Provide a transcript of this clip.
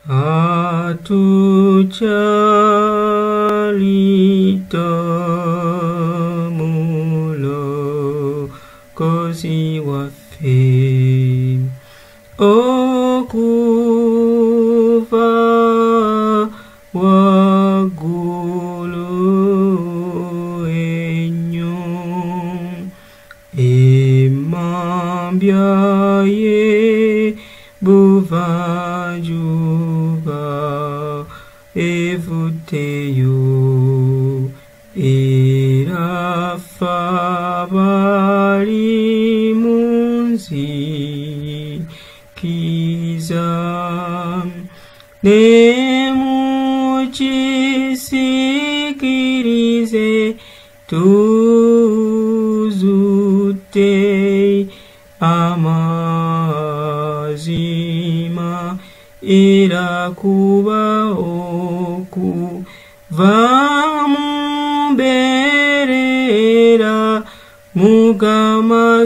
atucalita mulokozi waffe okuva waggulu ennyo emmambya ye buvanjuba evuddeyo era ffe abali mu nzikiriza ne mukisikirize tuzudde amazima era kuba okuva mu mbeerera Mukama